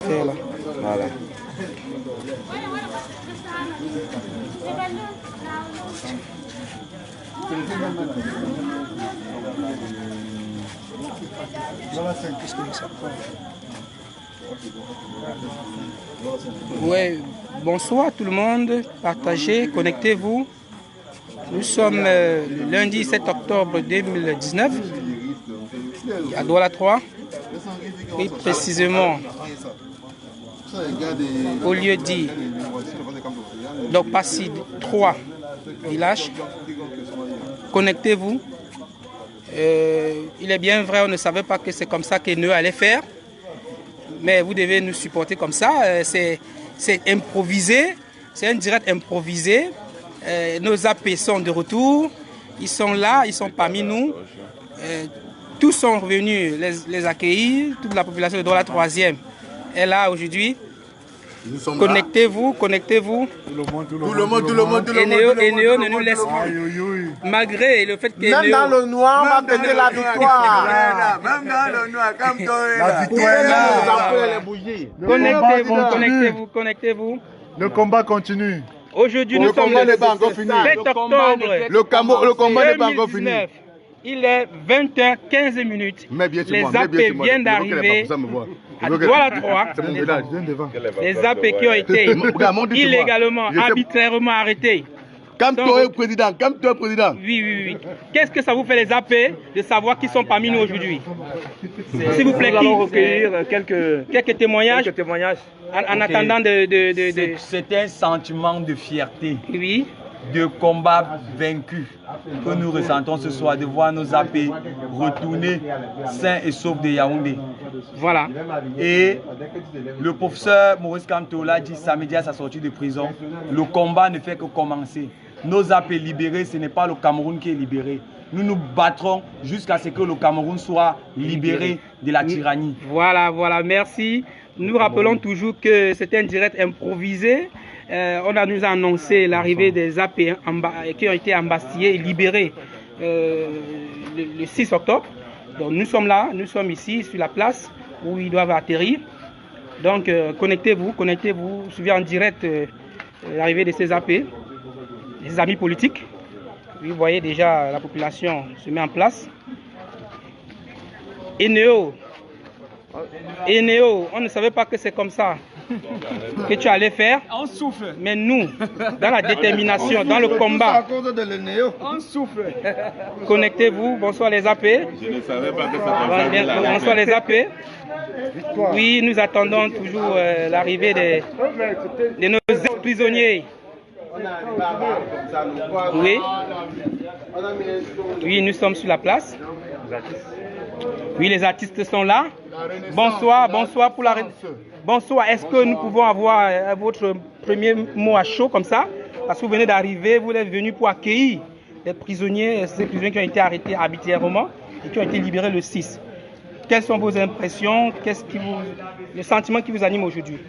faire là. Voilà. Ouais, bonsoir tout le monde, partagez, connectez-vous. Nous sommes le lundi 7 octobre 2019 à Douala 3, oui, précisément au lieu dit donc Passy 3 village. Connectez-vous. Il est bien vrai, on ne savait pas que c'est comme ça qu'Eneo allait faire, mais vous devez nous supporter comme ça. C'est improvisé, c'est un direct improvisé. Nos AP sont de retour, ils sont là, ils sont parmi nous. Tous sont revenus les accueillir, toute la population de Douala 3e est là aujourd'hui. Connectez-vous, connectez-vous. Tout le monde. Eneo ne nous laisse pas. Malgré le fait qu'Eneo... Même dans le noir, on va fêter la victoire. Même dans le noir, comme toi. La victoire est là. Connectez-vous. Le combat continue. Aujourd'hui, nous sommes le 7 octobre. Le combat n'est pas encore fini. Il est 20h15. Les AP viennent d'arriver à Douala 3. Les AP qui ont été illégalement, arbitrairement arrêtés. Calme-toi, président. Oui. Qu'est-ce que ça vous fait les AP de savoir qu'ils sont parmi nous aujourd'hui? S'il vous plaît, nous allons recueillir quelques témoignages. En attendant de... C'est un sentiment de fierté, Oui. de combat vaincu que nous ressentons ce soir, de voir nos AP retourner sains et saufs de Yaoundé. Voilà. Et le professeur Maurice Kamto l'a dit samedi à sa sortie de prison, le combat ne fait que commencer. Nos AP libérés, ce n'est pas le Cameroun qui est libéré. Nous nous battrons jusqu'à ce que le Cameroun soit libéré de la tyrannie. Voilà, merci. Nous rappelons toujours que c'est un direct improvisé. On nous a annoncé l'arrivée des AP qui ont été embastillés et libérés le 6 octobre. Donc nous sommes là, nous sommes ici sur la place où ils doivent atterrir. Donc connectez-vous, suivez en direct l'arrivée de ces AP, des amis politiques. Vous voyez déjà la population se met en place. Eneo, on ne savait pas que c'est comme ça que tu allais faire. On souffle. Mais nous, dans la détermination, dans le combat, on souffle. Connectez-vous. Bonsoir les AP. Je ne savais pas que ça. Bonsoir les AP. Oui, nous attendons toujours l'arrivée de nos prisonniers. Oui, nous sommes sur la place. Oui, les artistes sont là. Bonsoir pour la... Bonsoir, est-ce que nous pouvons avoir votre premier mot à chaud comme ça? Parce que vous venez d'arriver, vous êtes venu pour accueillir les prisonniers, ces prisonniers qui ont été arrêtés arbitrairement et qui ont été libérés le 6. Quelles sont vos impressions? Le sentiment qui vous anime aujourd'hui?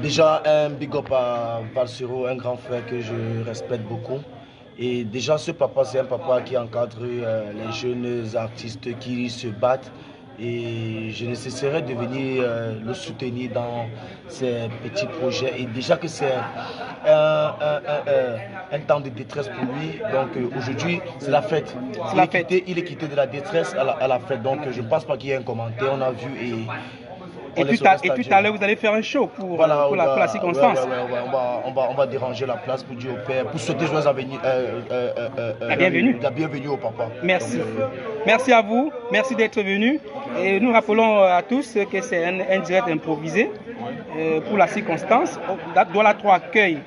Déjà, un big up à Valsero, un grand frère que je respecte beaucoup. Et déjà, ce papa, c'est un papa qui encadre les jeunes artistes qui se battent. Et je ne cesserai de venir le soutenir dans ses petits projets. Et déjà que c'est un temps de détresse pour lui. Donc aujourd'hui, c'est la fête. Il est quitté de la détresse à la fête. Donc je ne pense pas qu'il y ait un commentaire. On a vu et tout à l'heure, vous allez faire un show pour la circonstance. On va déranger la place pour dire au père, pour souhaiter la bienvenue au papa. Merci. Merci à vous. Merci d'être venu. Et nous rappelons à tous que c'est un direct improvisé pour la circonstance. Douala 3 accueille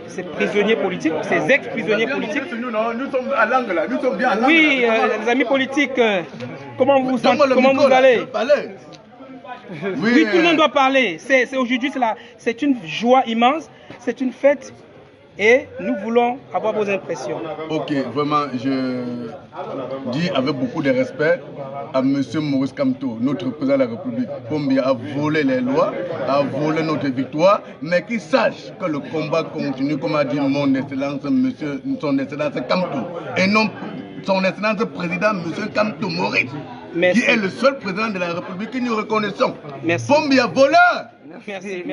ces prisonniers politiques, ces ex-prisonniers politiques. Nous sommes à l'angle là, nous sommes bien à l'angle. Oui, les amis politiques, comment vous allez? Oui, tout le monde doit parler. Aujourd'hui, c'est une joie immense, c'est une fête et nous voulons avoir vos impressions. Ok, vraiment, je dis avec beaucoup de respect à M. Maurice Kamto, notre président de la République, combien a volé les lois, a volé notre victoire, mais qu'il sache que le combat continue, comme a dit mon excellence, son excellence Kamto, et non son excellence président, M. Kamto Maurice. Merci. qui est le seul président de la République que nous reconnaissons. Merci. Pombia voleur. Merci.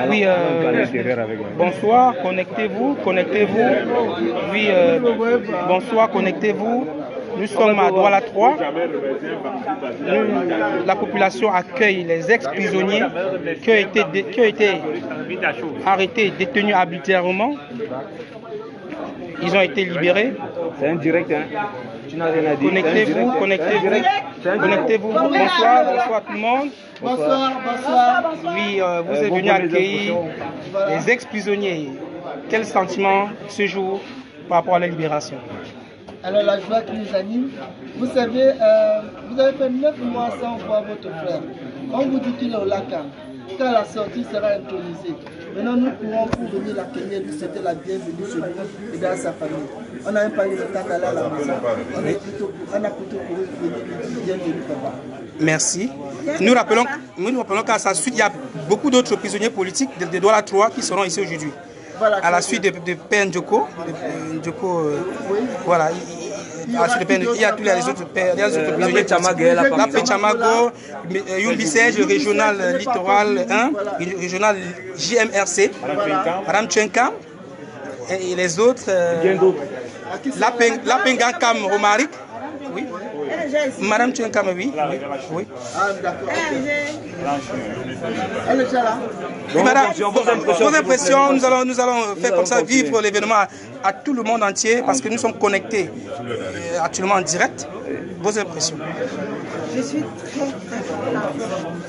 Oui, bonsoir, connectez-vous. Oui, bonsoir, connectez-vous. Nous sommes à Douala 3. La population accueille les ex-prisonniers qui ont été arrêtés, détenus arbitrairement. Ils ont été libérés. C'est un direct, hein. Tu n'as rien à dire. Connectez-vous. Bonsoir tout le monde. Bonsoir. Oui, vous êtes venu accueillir les ex-prisonniers. Quel sentiment ce jour par rapport à la libération? Alors la joie qui nous anime, vous savez, vous avez fait 9 mois sans voir votre frère. On vous dit qu'il est au Lacan, quand la sortie sera intronisée. Maintenant nous courons pour venir l'accueillir, lui souhaiter la bienvenue chez nous et dans sa famille. On n'a même pas eu le temps d'aller à la maison. On a plutôt couru venir lui dire bienvenue papa. Merci. Nous rappelons qu'à sa suite, il y a beaucoup d'autres prisonniers politiques de Douala 3 qui seront ici aujourd'hui. Voilà, à la suite de Père Ndjoko, voilà, il y a tous les autres prisonniers. Lapé Chamago, Yumbi Serge, régional littoral 1, régional JMRC, Madame Tchenkam et les autres. Lapengakam Romaric, oui. Madame Tchenkam, oui. Ah, d'accord. Elle est déjà là. Oui, madame, vos impressions, nous allons faire comme ça, vivre l'événement à tout le monde entier parce que nous sommes connectés actuellement en direct. Vos impressions? Je suis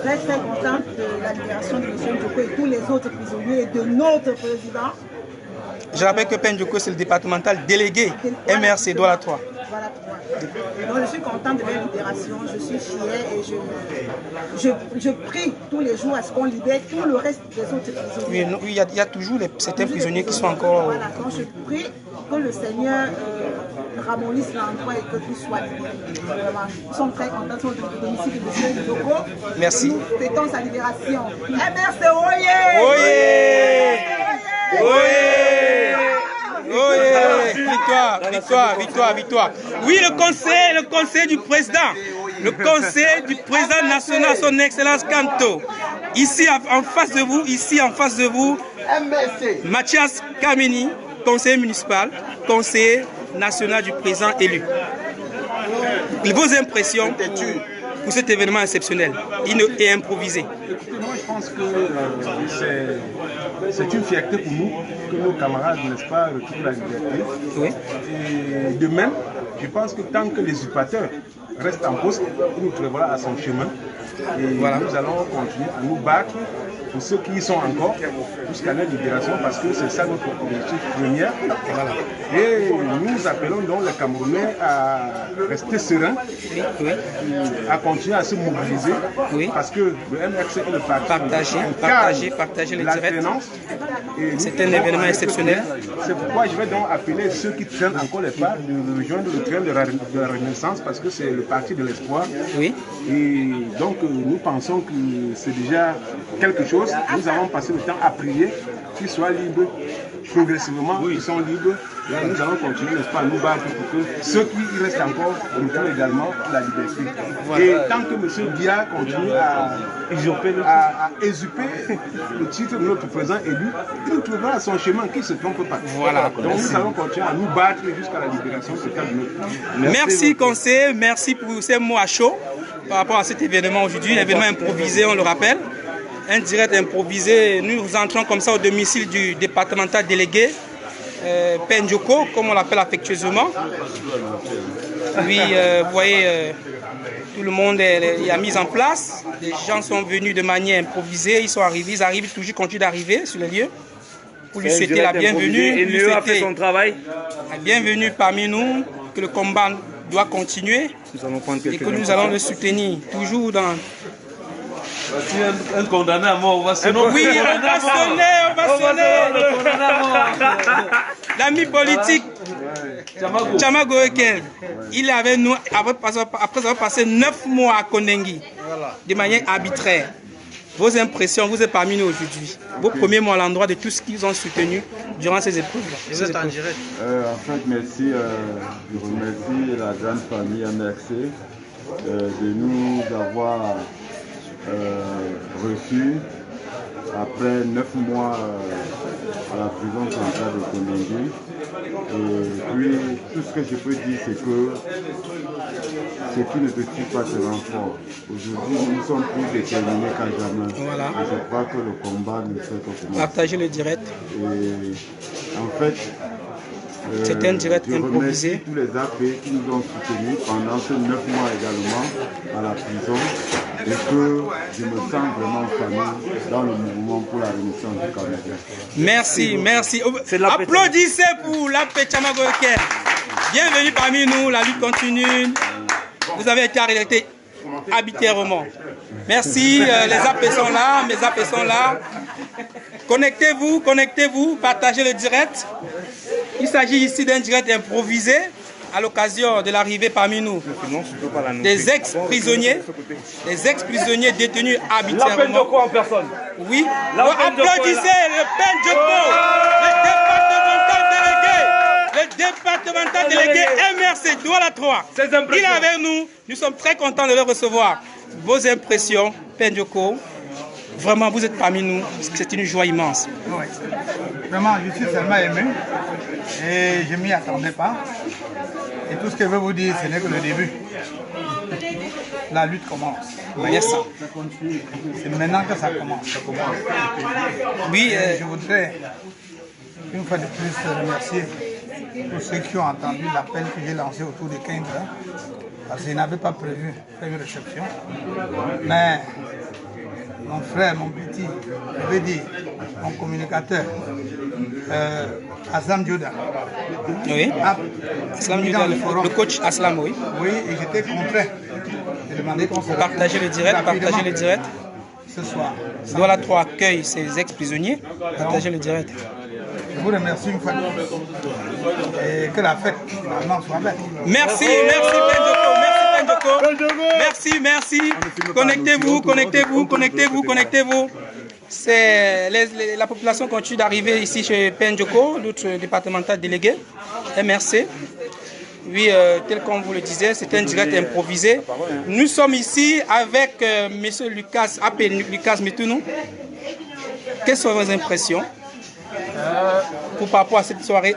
très contente de la libération de M. Ndjoko et tous les autres prisonniers et de notre président. Je rappelle que Père Ndjoko, c'est le départemental délégué MRC Douala 3. Voilà. Donc je suis contente de la libération, je suis fière et je prie tous les jours à ce qu'on libère tout le reste des autres prisonniers. Oui, il y a toujours certains prisonniers qui sont encore... Voilà, donc je prie que le Seigneur ramollisse l'endroit et que tout soit libéré. Vraiment, nous sommes très contents de domicile de M. Ndjoko. Merci. Nous fêtons sa libération. MRC, oyez! Victoire. Oui, le conseil du président national, son excellence Kanto. Ici en face de vous, Mathias Kameni, conseiller municipal, conseiller national du président élu. Vos impressions pour cet événement exceptionnel et improvisé? Écoutez, moi je pense que c'est une fierté pour nous que nos camarades, n'est-ce pas, retrouvent la liberté. Oui. Et de même, je pense que tant que les usurpateurs restent en poste, il nous trouvera à son chemin. Et voilà. Nous allons continuer à nous battre pour ceux qui y sont encore jusqu'à leur libération parce que c'est ça notre objectif premier. Voilà. Et nous appelons donc les Camerounais à rester sereins, à continuer à se mobiliser parce que le MRC est le partager les l'alternance. C'est un événement exceptionnel. C'est pourquoi je vais donc appeler ceux qui traînent encore les pas de rejoindre le train de la Renaissance parce que c'est le parti de l'espoir. Oui. Et donc nous pensons que c'est déjà quelque chose. Nous avons passé le temps à prier qu'ils soient libres progressivement, ils sont libres. Et nous allons continuer, n'est-ce pas, à nous battre pour que ceux qui restent encore retrouvent également la liberté. Voilà. Et tant que M. Dia continue à usurper le titre de notre président élu, il nous trouvera à son chemin, qui ne se trompe pas. Voilà. Donc nous allons continuer à nous battre jusqu'à la libération de notre. Merci conseiller, merci pour ces mots à chaud par rapport à cet événement aujourd'hui, un événement improvisé, on le rappelle. Un direct improvisé, nous entrons comme ça au domicile du départemental délégué Père Ndjoko, comme on l'appelle affectueusement. Oui, vous voyez, tout le monde est à mise en place. Les gens sont venus de manière improvisée, ils arrivent toujours, ils continuent d'arriver sur les lieux pour lui souhaiter la bienvenue. Et lui a fait son travail. La bienvenue parmi nous, que le combat doit continuer et que nous allons le soutenir toujours dans... Si un condamné à mort, on va sonner. Oui, on va sonner. L'ami politique, Chamago Ekel, il est avec nous après avoir passé 9 mois à Kondengi, de manière arbitraire. Vos impressions, vous êtes parmi nous aujourd'hui. Vos premiers mots à l'endroit de tout ce qu'ils ont soutenu durant ces épreuves. Vous êtes en direct. En fait, merci. Je remercie la grande famille MRC de nous avoir reçus après 9 mois à la prison centrale de Kondengue. Et puis, tout ce que je peux dire, c'est que ce qui ne te tue pas te rend fort. Aujourd'hui, nous sommes plus déterminés qu'à jamais. Voilà. Et je crois que le combat ne fait que commencer. Partagez le direct. Et en fait, c'était un direct je improvisé. remercie tous les AP qui nous ont soutenus pendant ces 9 mois également à la prison et que je me sens vraiment en famille dans le mouvement pour la renaissance du Cameroun. Merci, merci. Applaudissez pour la Péchamagoken. Bienvenue parmi nous, la lutte continue. Vous avez été arrêtés arbitrairement. Merci, les AP sont là, mes AP sont là. Connectez-vous, partagez le direct. Il s'agit ici d'un direct improvisé à l'occasion de l'arrivée parmi nous des ex-prisonniers détenus arbitrairement. En personne. Oui. Applaudissez le Pendjoko, le départemental délégué MRC Douala 3. Il est avec nous. Nous sommes très contents de le recevoir. Vos impressions, Pendjoko. Vraiment, vous êtes parmi nous. C'est une joie immense. Oui. Vraiment, je suis tellement ému et je ne m'y attendais pas. Et tout ce que je veux vous dire, ce n'est que le début. La lutte commence. Merci. C'est maintenant que ça commence. Oui, je voudrais une fois de plus remercier tous ceux qui ont entendu l'appel que j'ai lancé autour de 15 heures. Parce qu'ils n'avaient pas prévu faire une réception. Mais mon frère, mon petit, je veux dire, mon communicateur, Aslam Djouda. Oui. Aslam Djouda, le coach Aslam, oui. Oui, et j'étais contraint de demander qu'on se partager le direct. Ce soir. Douala 3 accueille ses ex-prisonniers. Partagez le direct. Je vous remercie une fois de plus. Et que la fête, finalement, soit belle. Merci Pendjoko. Merci. Connectez-vous. C'est la population continue d'arriver ici chez Pendjoko, l'autre départemental délégué, MRC. Oui, tel qu'on vous le disait, c'est un direct improvisé. Nous sommes ici avec M. Lucas, appelé Lucas Metounou. Quelles sont vos impressions par rapport à cette soirée?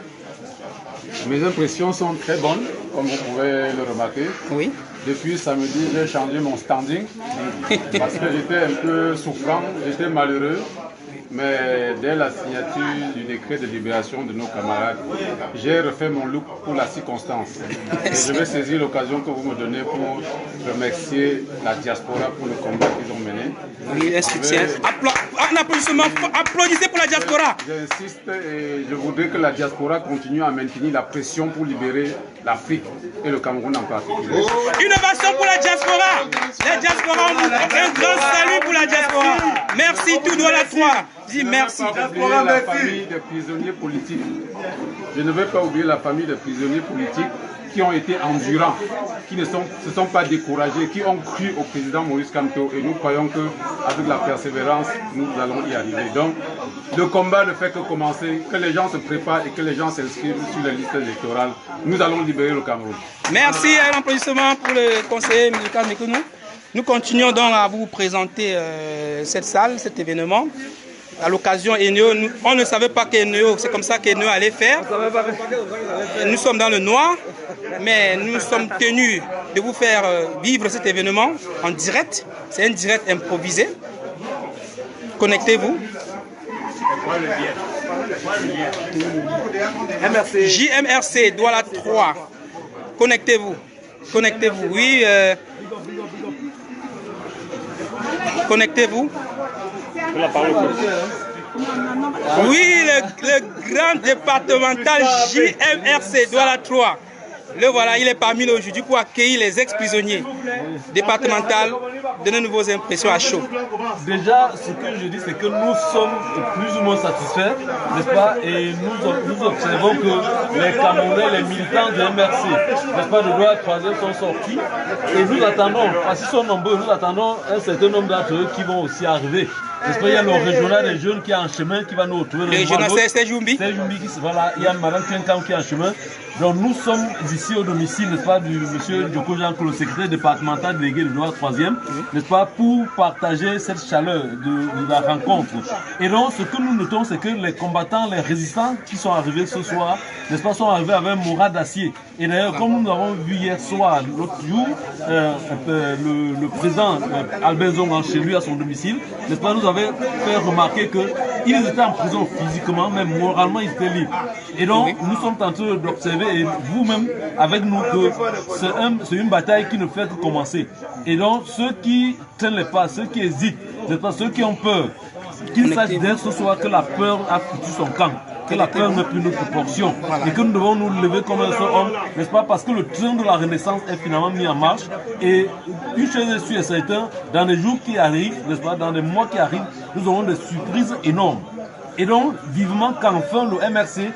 Mes impressions sont très bonnes, comme vous pouvez le remarquer. Oui. Depuis samedi, j'ai changé mon standing parce que j'étais un peu souffrant, j'étais malheureux. Mais dès la signature du décret de libération de nos camarades, j'ai refait mon look pour la circonstance. Et je vais saisir l'occasion que vous me donnez pour remercier la diaspora pour le combat qu'ils ont mené. Oui, un soutien. Un applaudissement. Applaudissez pour la diaspora. J'insiste et je voudrais que la diaspora continue à maintenir la pression pour libérer l'Afrique et le Cameroun en particulier. Innovation pour la diaspora. La diaspora, un grand salut pour la diaspora. Merci tout Douala 3. Dis merci. La famille des prisonniers politiques. Je ne vais pas oublier la famille des prisonniers politiques qui ont été endurants, qui ne se sont pas découragés, qui ont cru au président Maurice Kamto et nous croyons qu'avec la persévérance, nous allons y arriver. Donc, le combat ne fait que commencer, que les gens se préparent et que les gens s'inscrivent sur les listes électorales. Nous allons libérer le Cameroun. Merci, un applaudissement pour le conseiller Lucas Metounou. Nous continuons donc à vous présenter cette salle, cet événement. À l'occasion, on ne savait pas qu'Eneo, c'est comme ça qu'Eneo allait faire. Nous sommes dans le noir, mais nous sommes tenus de vous faire vivre cet événement en direct. C'est un direct improvisé. Connectez-vous. JMRC, Douala 3. Connectez-vous. Oui. Connectez-vous. Oui, le grand départemental JMRC Douala 3. Le voilà, il est parmi nous aujourd'hui pour accueillir les ex-prisonniers départementaux. Donnez-nous vos impressions à chaud. Déjà, ce que je dis, c'est que nous sommes plus ou moins satisfaits, n'est-ce pas? Et nous observons que les Camerounais, les militants du MRC, n'est-ce pas, de Douala 3 sont sortis. Et nous attendons, parce qu'ils sont nombreux, nous attendons un certain nombre d'entre eux qui vont aussi arriver. N'est-ce pas, il y a le régional des jeunes qui est en chemin, qui va nous retrouver. Le régional, c'est Jumbi. C'est Jumbi, voilà, il y a Madame Tchenkam qui est en chemin. Donc nous sommes ici au domicile, n'est-ce pas, du monsieur Djoko Jean-Claude, le secrétaire départemental délégué de loi 3e, n'est-ce pas, pour partager cette chaleur de la rencontre. Et donc ce que nous notons, c'est que les combattants, les résistants qui sont arrivés ce soir, n'est-ce pas, sont arrivés avec un moral d'acier. Et d'ailleurs, comme nous l'avons vu hier soir, l'autre jour, le président Albert Zongan chez lui à son domicile, n'est-ce pas, nous avait fait remarquer qu'ils étaient en prison physiquement, mais moralement ils étaient libres. Et donc nous sommes en train d'observer, et vous-même avec nous, que c'est une bataille qui ne fait que commencer. Et donc ceux qui tiennent les pas, ceux qui hésitent, n'est-ce pas, ceux qui ont peur, qu'ils sachent dès ce soir que la peur a foutu son camp, que la peur n'est plus notre portion, et que nous devons nous lever comme un seul homme, n'est-ce pas, parce que le train de la Renaissance est finalement mis en marche. Et une chose est sûre et certaine, dans les jours qui arrivent, n'est-ce pas, dans les mois qui arrivent, nous aurons des surprises énormes. Et donc, vivement qu'enfin le MRC,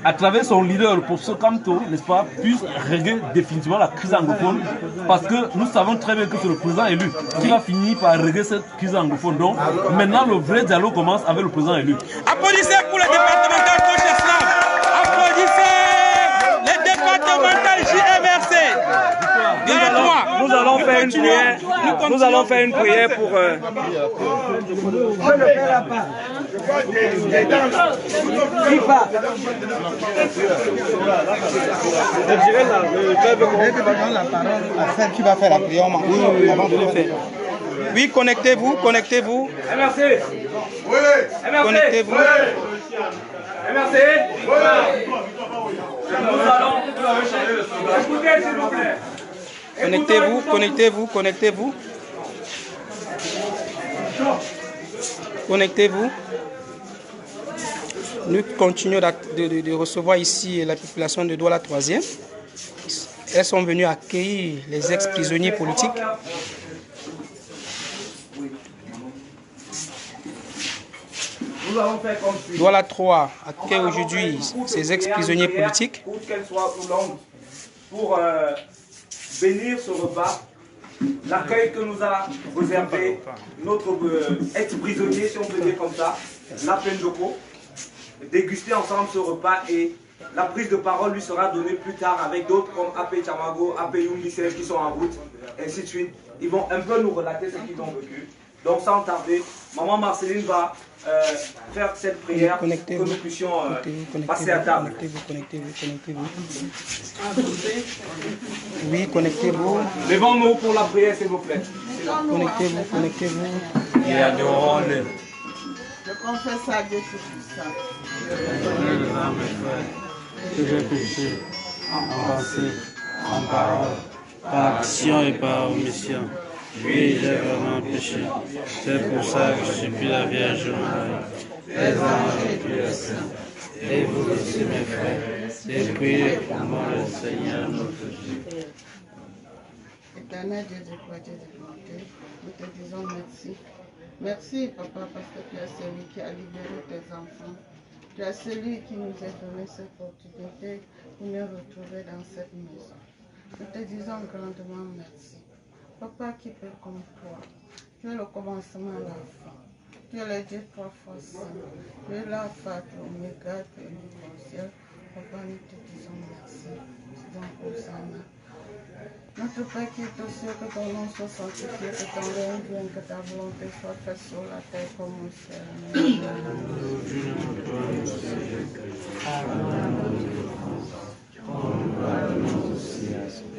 à travers son leader, le professeur Kamto, n'est-ce pas, puisse régler définitivement la crise anglophone, parce que nous savons très bien que c'est le président élu qui va finir par régler cette crise anglophone. Donc, maintenant, le vrai dialogue commence avec le président élu. Applaudissez pour le départemental Cocheslam. Applaudissez les départementales JMRC. Nous allons faire une prière. Nous allons faire une prière pour. Qui va faire la prière avant de le faire. Oui, connectez-vous, connectez-vous. MRC. Oui. Connectez-vous. MRC. Nous allons. Écoutez, s'il vous plaît. Connectez-vous, connectez-vous, connectez-vous. Connectez-vous. Nous continuons de recevoir ici la population de Douala 3e. Elles sont venues accueillir les ex-prisonniers politiques. Douala 3 accueille aujourd'hui ces ex-prisonniers politiques. Qu'elle soit longue pour bénir ce repas, l'accueil que nous a réservé notre ex-prisonnier, si on peut dire comme ça, Lapin Djoko, déguster ensemble ce repas et la prise de parole lui sera donnée plus tard avec d'autres comme AP Chamago, AP Yumbisel qui sont en route, ainsi de suite. Ils vont un peu nous relater ce qu'ils ont vécu. Donc sans tarder, Maman Marceline va faire cette prière pour que nous puissions passer à table. Connectez-vous. Oui, connectez-vous. Levons-nous pour la prière, s'il vous plaît. Connectez-vous. Et adorons-le. Je confesse à Dieu tout ça. Que j'ai péché en pensée, en parole, par action et par omission. Oui, j'ai vraiment péché. C'est pour ça que je suis plus la Vierge Marie, les anges et puis les saints. Et vous aussi, mes frères, et priez pour moi, le Seigneur notre Dieu. Éternel Dieu de gloire, Dieu de bonté, nous te disons merci. Merci, Papa, parce que tu es celui qui a libéré tes enfants. Tu es celui qui nous a donné cette opportunité pour nous retrouver dans cette maison. Nous te disons grandement merci. Papa, qui peut comme toi? Tu es le commencement et la fin. Tu es le Dieu trois fois saint. Tu es l'alpha, l'oméga, tu es le ciel. Papa, nous te disons merci. Donc, Hosanna. Notre Père qui est aux cieux, que ton nom soit sanctifié, que ton règne vienne, que ta volonté soit faite sur la terre comme au ciel.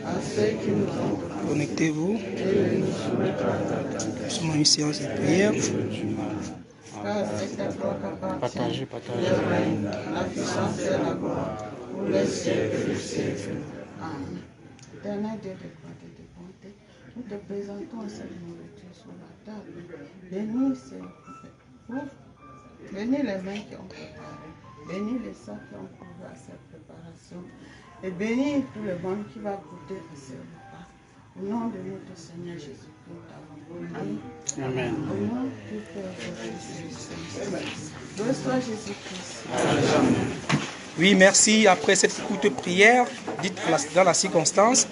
À ceux qui nous ont Connectez-vous. Nous sommes en séance de prière. Partagez. La puissance et la gloire pour les siècles des siècles. Amen. Éternel Dieu de gloire et de bonté, nous te présentons cette nourriture sur la table. Bénis bénis les mains qui ont préparé, bénis les sangs qui ont couru à cette préparation, et bénis tout le monde qui va goûter à ce repas. Au nom de notre Seigneur Jésus-Christ, nous t'avons béni. Amen. Au nom du Père et du Fils. Glorieux soit Jésus-Christ. Oui, merci. Après cette courte prière, dite dans la circonstance,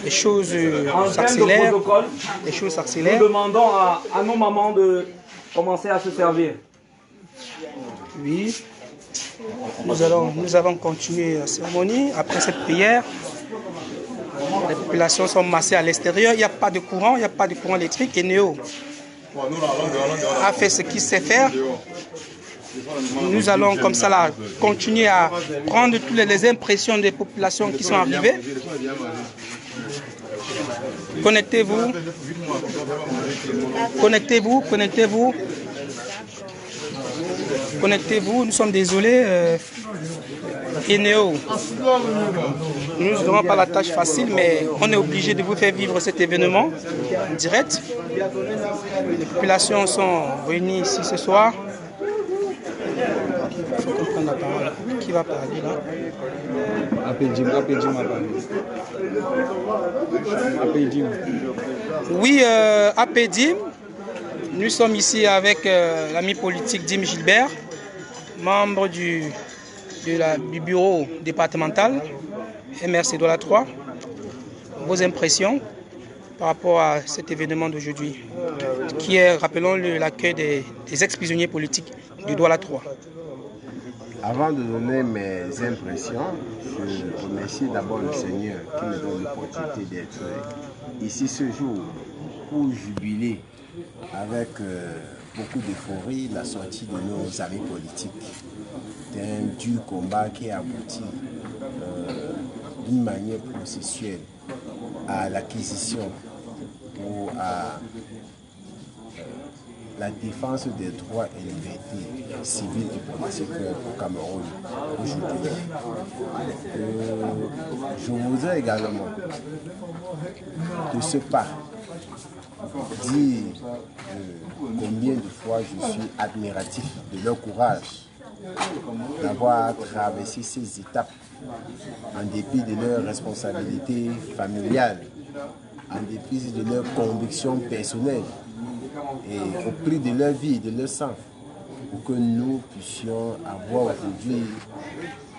les choses En s'accélèrent. protocole, Les choses nous s'accélèrent. demandons à nos mamans de commencer à se servir. Oui. Nous allons continuer la cérémonie. Après cette prière, les populations sont massées à l'extérieur. Il n'y a pas de courant, il n'y a pas de courant électrique. Et Néo a fait ce qu'il sait faire. Nous allons comme ça là continuer à prendre toutes les impressions des populations qui sont arrivées. Connectez-vous. Connectez-vous, connectez-vous. Connectez-vous, nous sommes désolés. Néo, nous n'aurons pas la tâche facile, mais on est obligé de vous faire vivre cet événement direct. Les populations sont réunies ici ce soir. Il faut comprendre la parole. Qui va parler là? Oui, Apédim. Nous sommes ici avec l'ami politique Dim Gilbert, membre du bureau départemental MRC Douala 3. Vos impressions par rapport à cet événement d'aujourd'hui, qui est, rappelons-le, l'accueil des ex-prisonniers politiques du Douala 3. Avant de donner mes impressions, je remercie d'abord le Seigneur qui me donne l'opportunité d'être ici ce jour pour jubiler avec beaucoup d'euphorie la sortie de nos amis politiques. C'est un dur combat qui a abouti d'une manière processuelle à l'acquisition ou à la défense des droits et libertés civiles et politiques au Cameroun aujourd'hui. Je voudrais également, de ce pas, dire combien de fois je suis admiratif de leur courage d'avoir traversé ces étapes en dépit de leurs responsabilités familiales, en dépit de leurs convictions personnelles et au prix de leur vie et de leur sang, pour que nous puissions avoir aujourd'hui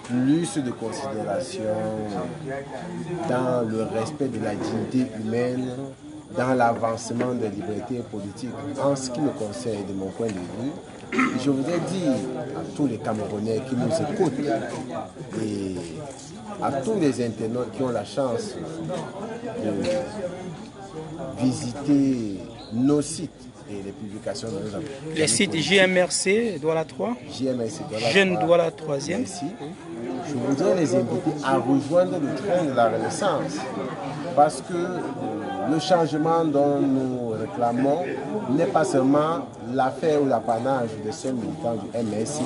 plus de considération dans le respect de la dignité humaine, dans l'avancement des libertés politiques. En ce qui me concerne, de mon point de vue, je voudrais dire à tous les Camerounais qui nous écoutent et à tous les internautes qui ont la chance de visiter nos sites et les publications de nos amis. Les sites JMRC Douala 3, Jeune Douala 3e. Merci. Je voudrais les inviter à rejoindre le train de la Renaissance parce que le changement dont nous réclamons n'est pas seulement l'affaire ou l'apanage des seuls militants du MSC.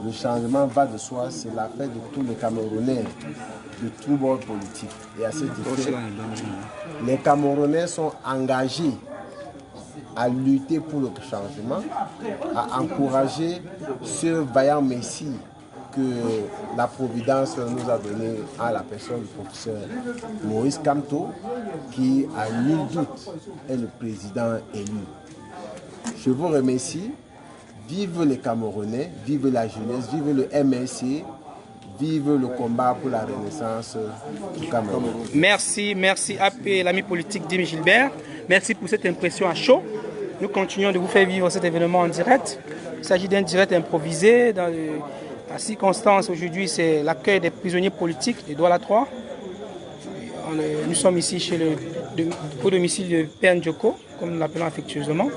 Le changement va de soi, c'est l'affaire de tous les Camerounais, de tout bord politique. Et à cet effet, les Camerounais sont engagés à lutter pour le changement, à encourager ce vaillant Messie que la Providence nous a donné à la personne du professeur Maurice Kamto, qui, à nul doute, est le président élu. Je vous remercie. Vive les Camerounais, vive la jeunesse, vive le MSC, vive le combat pour la renaissance du Cameroun. Merci, merci AP, l'ami politique Dim Gilbert. Merci pour cette impression à chaud. Nous continuons de vous faire vivre cet événement en direct. Il s'agit d'un direct improvisé. Dans la circonstance aujourd'hui, c'est l'accueil des prisonniers politiques de Douala 3. Nous sommes ici au domicile de Père Ndjoko, comme nous l'appelons affectueusement.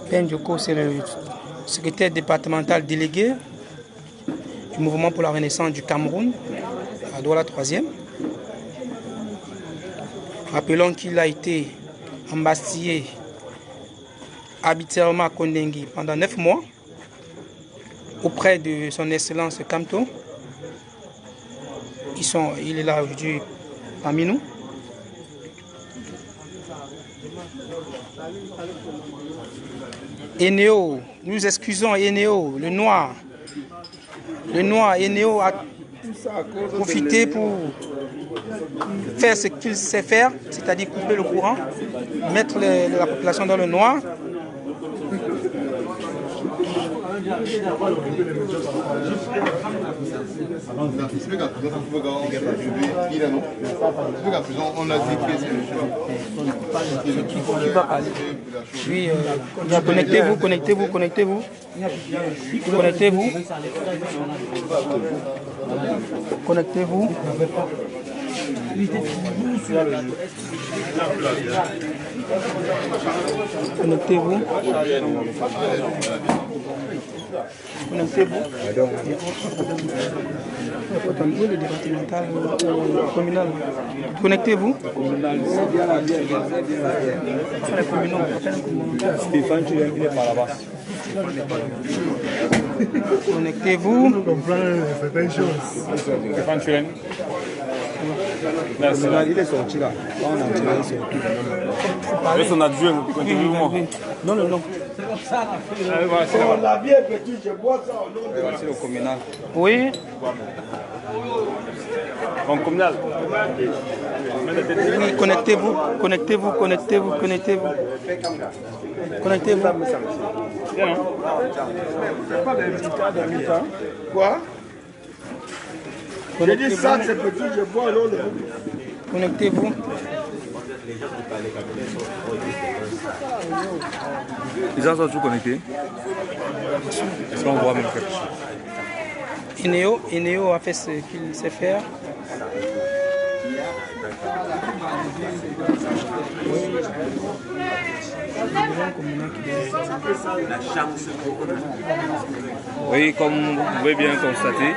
Père Ndjoko, c'est le secrétaire départemental délégué du mouvement pour la renaissance du Cameroun à Douala 3e. Rappelons qu'il a été embastillé arbitrairement à Kondengui pendant 9 mois auprès de son excellence Kamto. Il est là aujourd'hui parmi nous. Enéo, nous excusons Enéo, le noir. Le noir, Enéo a profité pour faire ce qu'il sait faire, c'est-à-dire couper le courant, mettre la population dans le noir. On a dit que c'est le choix. Qui va parler? Oui, connectez-vous, connectez-vous, connectez-vous. Connectez-vous. Connectez-vous. Connectez-vous. Connectez-vous. Le départemental communal. Connectez-vous. Stéphane, tu es par là-bas. Connectez-vous. Stéphane, tu es. Il est sorti là. Avec son adjoint, non, non, non. C'est le communal. Oui. Bon, communal. Oui, connectez-vous, connectez-vous, connectez-vous, connectez-vous. Connectez-vous. Quoi? J'ai dit ça, c'est petit, je bois alors. Connectez-vous. Les gens sont tous connectés. Est-ce qu'on voit même quelque chose? Inéo a fait ce qu'il sait faire. Oui, comme vous pouvez bien constater,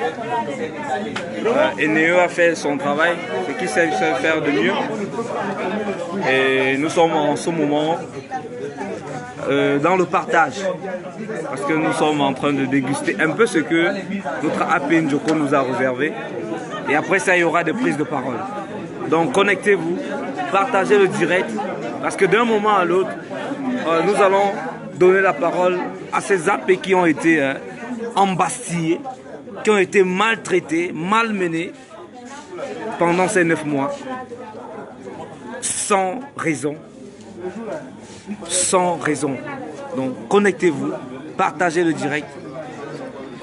Inéo a fait son travail, ce qu'il sait faire de mieux. Et nous sommes en ce moment dans le partage, parce que nous sommes en train de déguster un peu ce que notre AP Njoko nous a réservé. Et après ça, il y aura des prises de parole. Donc connectez-vous, partagez le direct, parce que d'un moment à l'autre, nous allons donner la parole à ces AP qui ont été embastillés, qui ont été maltraités, malmenés pendant ces 9 mois, sans raison. Sans raison. Donc connectez-vous, partagez le direct.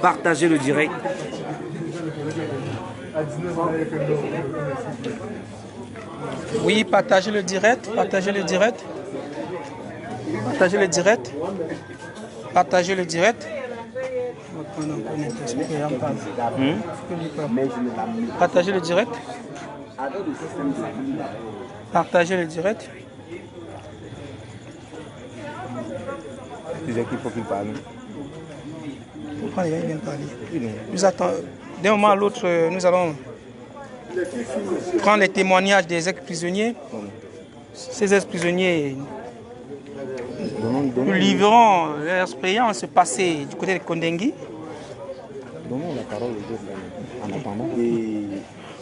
Partagez le direct. Oui, partagez le direct, partagez le direct. Partagez le direct. Partagez le direct. Partagez le direct. Partagez le direct. Les équipes, il faut qu'ils parlent. Nous attendons. D'un moment à l'autre, nous allons prendre les témoignages des ex-prisonniers. Ces ex-prisonniers nous livreront leur expérience passée du côté de Kondengui. Donnons la parole aux autres en attendant.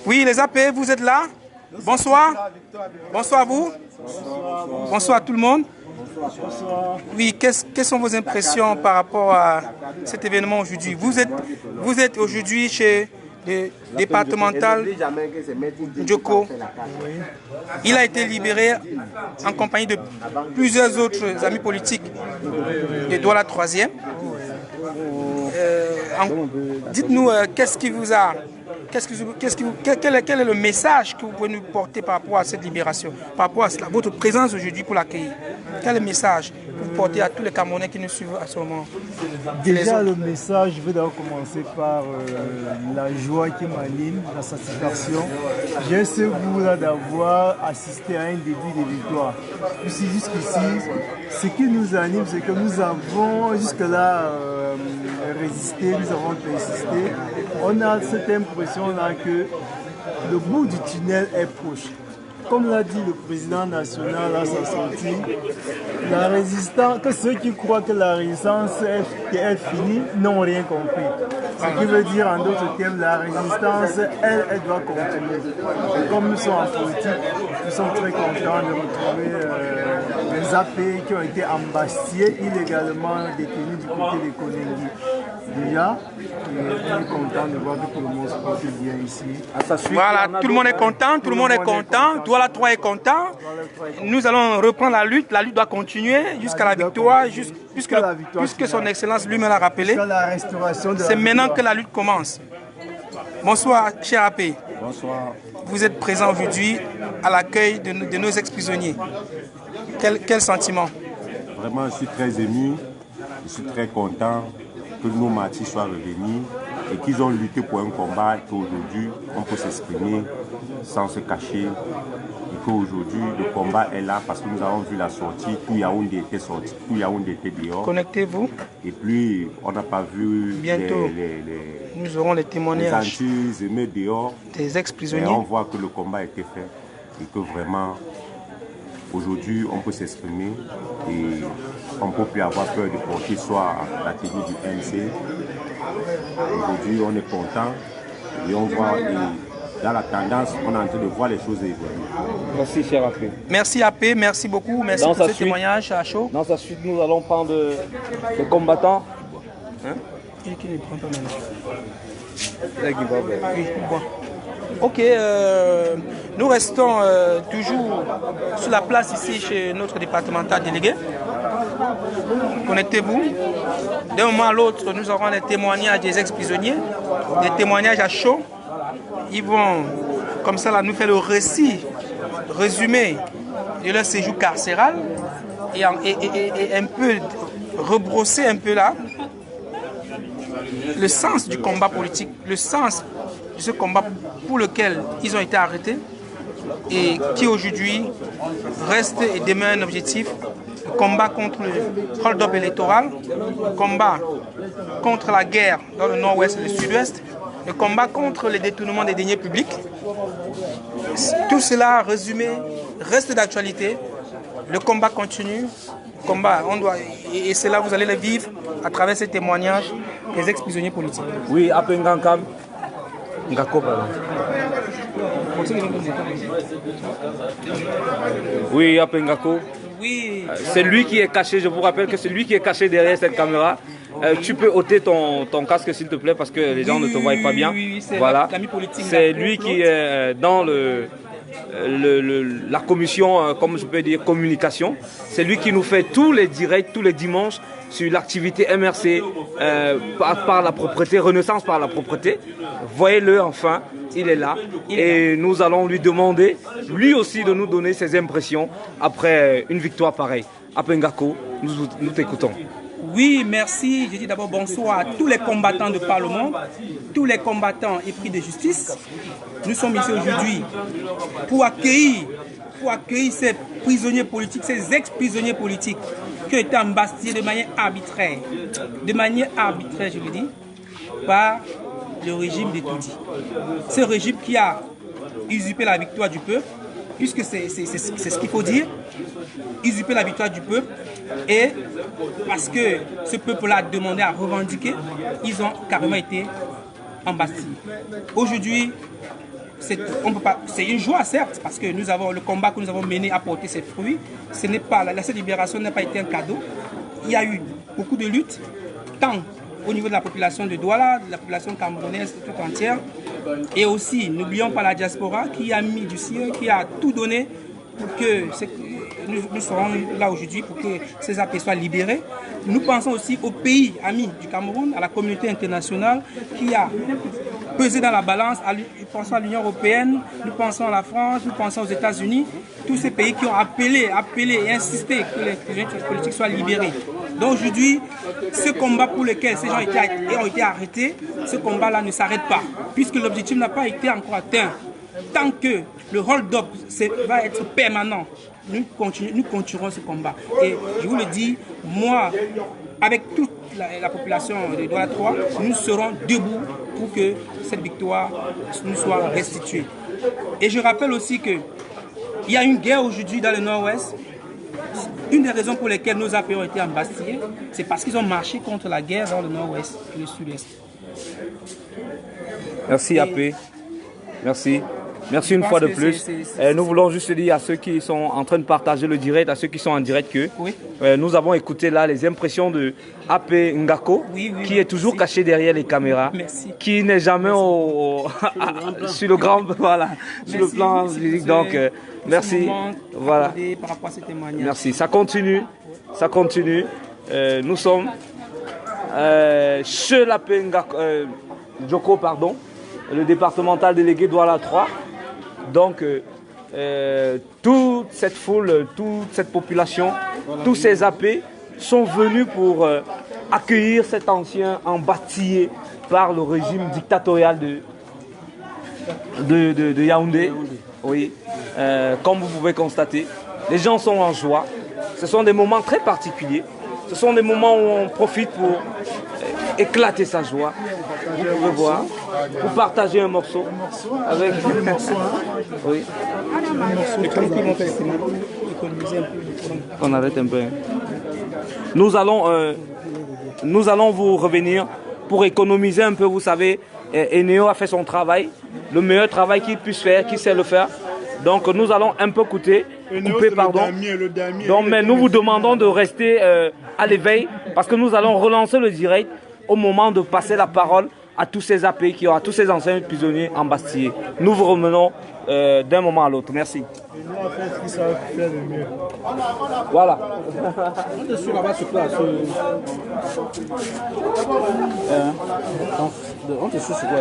Oui, les AP, vous êtes là? Bonsoir. Bonsoir à vous. Bonsoir à tout le monde. Oui, quelles sont vos impressions par rapport à cet événement aujourd'hui? Vous êtes aujourd'hui chez le départemental Njoko. Il a été libéré en compagnie de plusieurs autres amis politiques de Douala 3e. Dites-nous, quel est le message que vous pouvez nous porter par rapport à cette libération, par rapport à votre présence aujourd'hui pour l'accueillir? Quel est le message que vous portez à tous les Camerounais qui nous suivent à ce moment? Déjà, le message, je vais d'abord commencer par la joie qui m'anime, la satisfaction. J'ai ce goût-là d'avoir assisté à un début de victoire. Jusqu'ici, ce qui nous anime, c'est que nous avons jusque-là résisté, nous avons persisté. On a cette impression-là que le bout du tunnel est proche. Comme l'a dit le président national à sa sortie, la résistance, que ceux qui croient que la résistance est finie n'ont rien compris. Ce qui veut dire en d'autres termes, la résistance, elle doit continuer. Et comme nous sommes en politique, nous sommes très contents de retrouver les AP qui ont été embastillés, illégalement détenus du côté de Kondengui. déjà. Et on est content de voir que tout le monde se porte bien ici. Voilà, tout le monde est content, tout le monde est content. Douala 3 est content. Nous allons reprendre la lutte doit continuer jusqu'à la victoire, puisque son excellence lui-même l'a rappelé. C'est maintenant que la lutte commence. Bonsoir, cher AP. Bonsoir. Vous êtes présent aujourd'hui à l'accueil de nos ex-prisonniers. Quel sentiment? Vraiment, je suis très ému, je suis très content que nos martyrs soient revenus et qu'ils ont lutté pour un combat et qu'aujourd'hui, on peut s'exprimer sans se cacher. Et qu'aujourd'hui, le combat est là parce que nous avons vu la sortie, tout Yaoundé était sorti, tout Yaoundé était dehors. Connectez-vous. Et puis, on n'a pas vu bientôt. Nous aurons les témoignages dehors, des ex-prisonniers. Et on voit que le combat a été fait et que vraiment, aujourd'hui, on peut s'exprimer et on ne peut plus avoir peur de porter soit la tenue du MC. Aujourd'hui, on est content et on voit, et dans la tendance, on est en train de voir les choses évoluer. Merci, cher AP. Merci AP, merci beaucoup, merci pour ce témoignage à chaud. Dans sa suite, nous allons prendre les combattants. Hein? Qui ne prend pas maintenant. Oui, ok, nous restons toujours sur la place ici chez notre départemental délégué. Connectez-vous. D'un moment à l'autre, nous aurons les témoignages des ex-prisonniers, des témoignages à chaud. Ils vont, comme ça, là, nous faire le récit résumé de leur séjour carcéral et un peu rebrosser un peu là le sens du combat politique, le sens de ce combat pour lequel ils ont été arrêtés et qui aujourd'hui reste et demeure un objectif, le combat contre le hold-up électoral, le combat contre la guerre dans le nord-ouest et le sud-ouest, le combat contre les détournements des deniers publics. Tout cela résumé reste d'actualité. Le combat continue. Combat, et c'est là que vous allez le vivre à travers ces témoignages des ex-prisonniers politiques. Oui, après Ngankam, Ngako, oui, après Ngako. Oui. C'est lui qui est caché, je vous rappelle que c'est lui qui est caché derrière cette caméra. Tu peux ôter ton casque s'il te plaît parce que les gens ne te voient pas bien. Oui, voilà. C'est lui qui est dans la commission, comme je peux dire, communication. C'est lui qui nous fait tous les directs, tous les dimanches sur l'activité MRC par la propreté, Renaissance par la propreté. Voyez-le enfin, il est là. Et nous allons lui demander, lui aussi, de nous donner ses impressions après une victoire pareille. Apengako, nous t'écoutons. Oui, merci. Je dis d'abord bonsoir à tous les combattants de par le monde, tous les combattants épris de justice. Nous sommes ici aujourd'hui pour accueillir ces prisonniers politiques, ces ex-prisonniers politiques qui ont été embastillés de manière arbitraire. De manière arbitraire, je le dis, par le régime de Toudi. Ce régime qui a usurpé la victoire du peuple, puisque c'est ce qu'il faut dire, usurper la victoire du peuple, et parce que ce peuple-là a demandé à revendiquer, ils ont carrément été embastillés. Aujourd'hui, c'est une joie certes, parce que le combat que nous avons mené a porté ses fruits. Cette libération n'a pas été un cadeau. Il y a eu beaucoup de luttes, tant au niveau de la population de Douala, de la population camerounaise tout entière, et aussi, n'oublions pas la diaspora qui a mis du sien, qui a tout donné pour que nous serons là aujourd'hui pour que ces AP soient libérés. Nous pensons aussi aux pays amis du Cameroun, à la communauté internationale qui a pesé dans la balance. Nous pensons à l'Union européenne, nous pensons à la France, nous pensons aux États-Unis, tous ces pays qui ont appelé et insisté que les prisonniers politiques soient libérés. Donc aujourd'hui, ce combat pour lequel ces gens ont été arrêtés, ce combat-là ne s'arrête pas, puisque l'objectif n'a pas été encore atteint. Tant que le hold-up va être permanent, nous continuerons ce combat. Et je vous le dis, moi, avec toute la population de Douala 3, nous serons debout pour que cette victoire nous soit restituée. Et je rappelle aussi qu'il y a une guerre aujourd'hui dans le nord-ouest. Une des raisons pour lesquelles nos AP ont été embastillés, c'est parce qu'ils ont marché contre la guerre dans le nord-ouest et le sud-est. Merci AP. Merci. Merci une fois de plus. Nous voulons juste dire à ceux qui sont en train de partager le direct, à ceux qui sont en direct que nous avons écouté là les impressions de AP Ngako, qui est toujours caché derrière les caméras, qui n'est jamais sur le grand, voilà, sur le plan physique. Donc, merci. Voilà. Merci. Ça continue. Ça continue. Nous sommes chez l'AP Ngako, Djoko, pardon, le départemental délégué Douala 3. Donc, toute cette foule, toute cette population, tous ces AP sont venus pour accueillir cet ancien embastillé par le régime dictatorial de Yaoundé. Oui, comme vous pouvez constater, les gens sont en joie. Ce sont des moments très particuliers. Ce sont des moments où on profite pour éclater sa joie. Vous pouvez voir, pour partager un morceau avec. Oui. On arrête un peu. Nous allons vous revenir pour économiser un peu. Vous savez, Eneo a fait son travail, le meilleur travail qu'il puisse faire, qu'il sait le faire. Donc nous allons un peu couper, pardon. Donc, mais nous vous demandons de rester à l'éveil parce que nous allons relancer le direct au moment de passer la parole à tous ces AP, à tous ces anciens prisonniers embastillés. Nous vous remenons d'un moment à l'autre. Merci. Voilà. On dessus là-bas sur place. On dessus sur quoi?